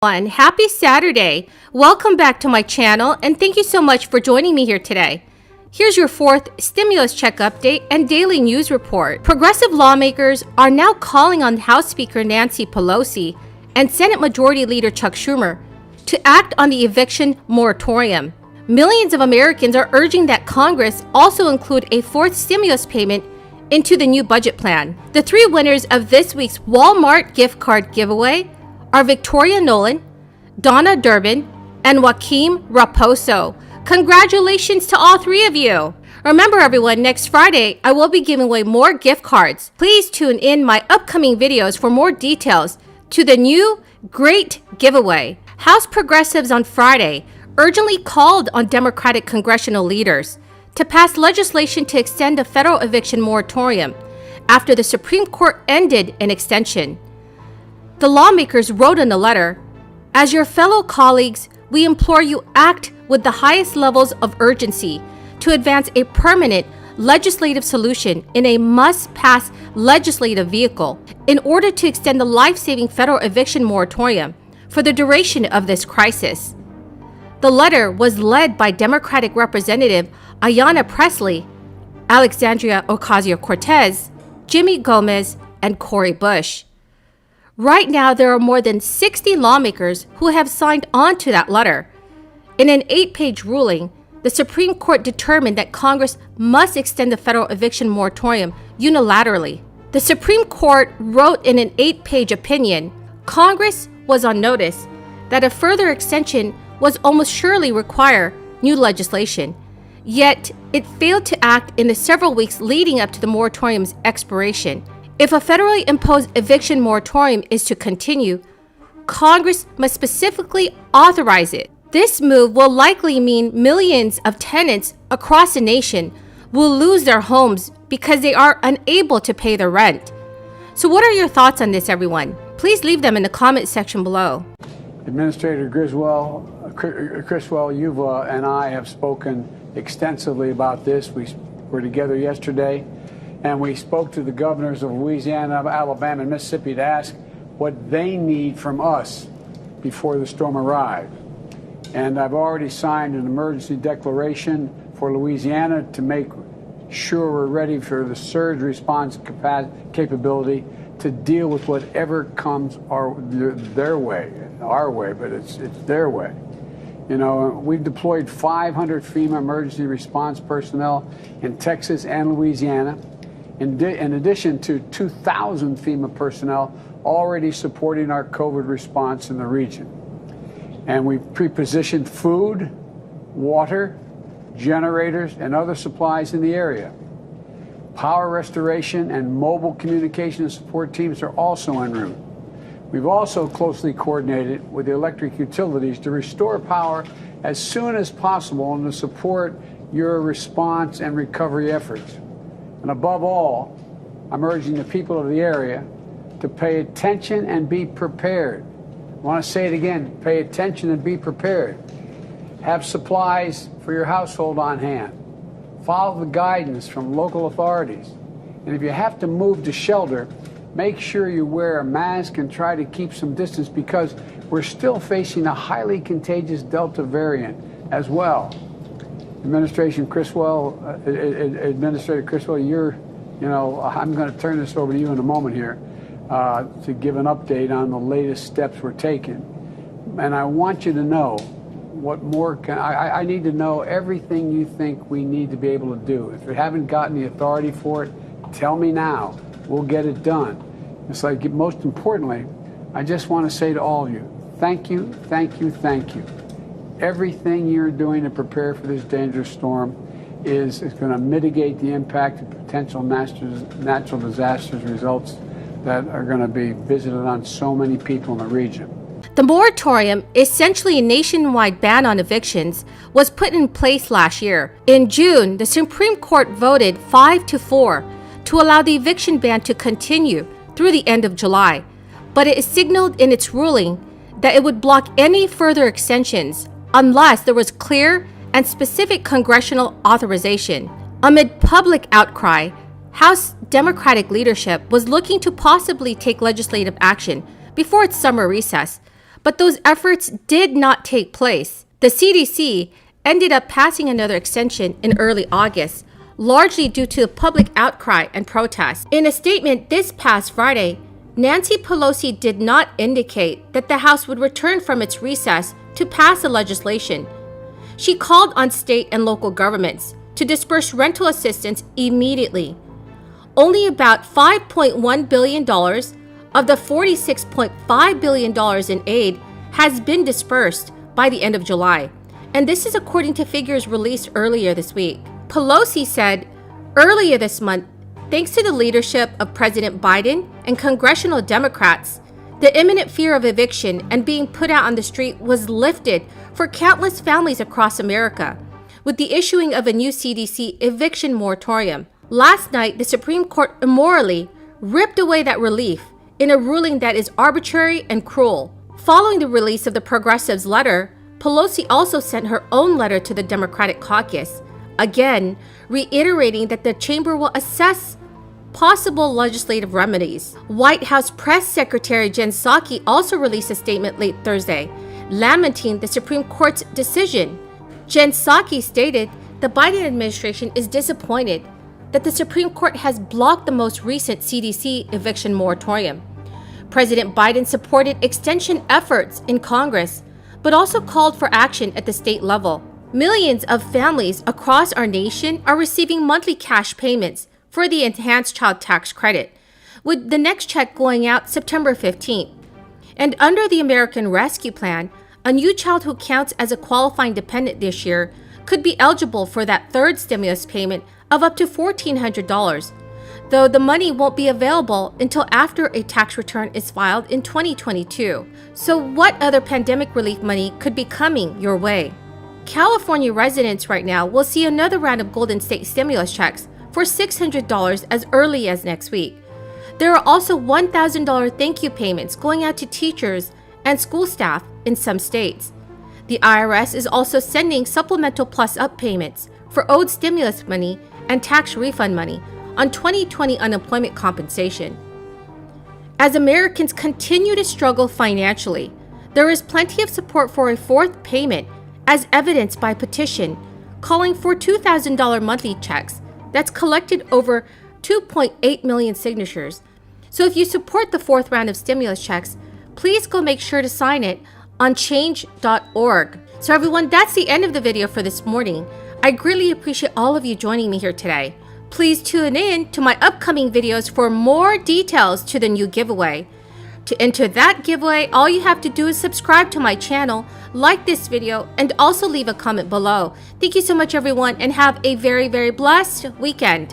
Happy Saturday. Welcome back to my channel and thank you so much for joining me here today. Here's your fourth stimulus check update and daily news report. Progressive lawmakers are now calling on House Speaker Nancy Pelosi and Senate Majority Leader Chuck Schumer to act on the eviction moratorium. Millions of Americans are urging that Congress also include a fourth stimulus payment into the new budget plan. The three winners of this week's Walmart gift card giveaway are Victoria Nolan, Donna Durbin, and Joaquim Raposo. Congratulations to all three of you. Remember everyone, next Friday, I will be giving away more gift cards. Please tune in my upcoming videos for more details to the new great giveaway. House progressives on Friday urgently called on Democratic congressional leaders to pass legislation to extend the federal eviction moratorium after the Supreme Court ended an extension. The lawmakers wrote in a letter, "As your fellow colleagues, we implore you act with the highest levels of urgency to advance a permanent legislative solution in a must-pass legislative vehicle in order to extend the life-saving federal eviction moratorium for the duration of this crisis." The letter was led by Democratic Representative Ayanna Pressley, Alexandria Ocasio-Cortez, Jimmy Gomez, and Cori Bush. Right now, there are more than 60 lawmakers who have signed on to that letter. In an 8-page ruling, the Supreme Court determined that Congress must extend the federal eviction moratorium unilaterally. The Supreme Court wrote in an 8-page opinion, Congress was on notice that a further extension was almost surely require new legislation, yet it failed to act in the several weeks leading up to the moratorium's expiration. If a federally imposed eviction moratorium is to continue, Congress must specifically authorize it. This move will likely mean millions of tenants across the nation will lose their homes because they are unable to pay their rent. So what are your thoughts on this, everyone? Please leave them in the comment section below. Administrator Criswell, you and I have spoken extensively about this. We were together yesterday, and we spoke to the governors of Louisiana, Alabama, and Mississippi to ask what they need from us before the storm arrives. And I've already signed an emergency declaration for Louisiana to make sure we're ready for the surge response capability to deal with whatever comes their way, our way, but it's their way. You know, we've deployed 500 FEMA emergency response personnel in Texas and Louisiana, in addition to 2,000 FEMA personnel already supporting our COVID response in the region. And we've pre-positioned food, water, generators, and other supplies in the area. Power restoration and mobile communication and support teams are also en route. We've also closely coordinated with the electric utilities to restore power as soon as possible and to support your response and recovery efforts. And above all, I'm urging the people of the area to pay attention and be prepared. I want to say it again, pay attention and be prepared. Have supplies for your household on hand. Follow the guidance from local authorities. And if you have to move to shelter, make sure you wear a mask and try to keep some distance because we're still facing a highly contagious Delta variant as well. Administrator Criswell, I'm going to turn this over to you in a moment here to give an update on the latest steps we're taking. And I want you to know what more I need to know everything you think we need to be able to do. If you haven't gotten the authority for it, tell me now. We'll get it done. It's like, most importantly, I just want to say to all of you, thank you, thank you, thank you. Everything you're doing to prepare for this dangerous storm is going to mitigate the impact of potential natural disasters results that are going to be visited on so many people in the region. The moratorium, essentially a nationwide ban on evictions, was put in place last year. In June, the Supreme Court voted 5-4 to allow the eviction ban to continue through the end of July, but it signaled in its ruling that it would block any further extensions unless there was clear and specific congressional authorization. Amid public outcry, House Democratic leadership was looking to possibly take legislative action before its summer recess, But those efforts did not take place. The CDC ended up passing another extension in early August, largely due to the public outcry and protests. In a statement this past Friday, Nancy Pelosi did not indicate that the House would return from its recess to pass the legislation. She called on state and local governments to disperse rental assistance immediately. Only about $5.1 billion of the $46.5 billion in aid has been dispersed by the end of July, and this is according to figures released earlier this week. Pelosi said earlier this month, thanks to the leadership of President Biden and congressional Democrats, the imminent fear of eviction and being put out on the street was lifted for countless families across America, with the issuing of a new CDC eviction moratorium. Last night, the Supreme Court immorally ripped away that relief in a ruling that is arbitrary and cruel. Following the release of the progressives' letter, Pelosi also sent her own letter to the Democratic caucus, again reiterating that the chamber will assess possible legislative remedies. White House Press Secretary Jen Psaki also released a statement late Thursday, lamenting the Supreme Court's decision. Jen Psaki stated the Biden administration is disappointed that the Supreme Court has blocked the most recent CDC eviction moratorium. President Biden supported extension efforts in Congress, but also called for action at the state level. Millions of families across our nation are receiving monthly cash payments for the enhanced child tax credit, with the next check going out September 15th. And under the American Rescue Plan, a new child who counts as a qualifying dependent this year could be eligible for that third stimulus payment of up to $1,400, though the money won't be available until after a tax return is filed in 2022. So what other pandemic relief money could be coming your way? California residents right now will see another round of Golden State stimulus checks for $600 as early as next week. There are also $1,000 thank you payments going out to teachers and school staff in some states. The IRS is also sending supplemental plus-up payments for owed stimulus money and tax refund money on 2020 unemployment compensation. As Americans continue to struggle financially, there is plenty of support for a fourth payment, as evidenced by a petition calling for $2,000 monthly checks that's collected over 2.8 million signatures. So if you support the fourth round of stimulus checks, please go make sure to sign it on change.org. So everyone, that's the end of the video for this morning. I greatly appreciate all of you joining me here today. Please tune in to my upcoming videos for more details to the new giveaway. To enter that giveaway, all you have to do is subscribe to my channel, like this video, and also leave a comment below. Thank you so much, everyone, and have a very, very blessed weekend.